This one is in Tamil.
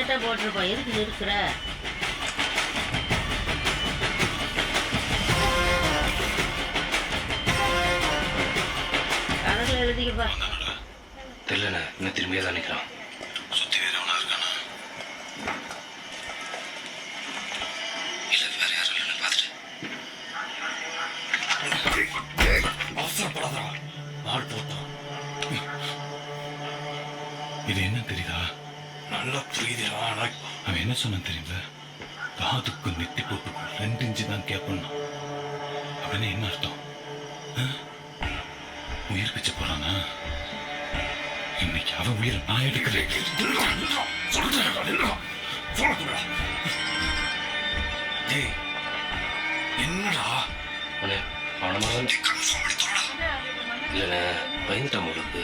கேட்டா போட்டிருப்போம். எதுக்கு இருக்கிற கணக்குல எழுதிக்கப்பா. தெரியலண்ணே, இன்னும் திரும்பியே தான் நிற்கிறான். சுற்றி வேறவனா இருக்கானா? இல்லை வேற யாரும் இல்லைன்னு பார்த்துட்டு அவசரப்படாதா. ஆள் போட்டான். இது என்ன தெரியுதா? நல்லா புரியுதா? அவன் என்ன சொன்னான் தெரியுங்களா? காதுக்கு நெத்தி போட்டுக்கும் 2 இன்ச்சு தான் கேட்பணும். அவனே என்ன அர்த்தம்? உயிர் பிச்சை போறானா? இன்னைக்கு அவன் உயிரை நான் எடுக்கிறேன். என்னடா அவனை இல்லைண்ணே, பயந்துட்டான் உங்களுக்கு.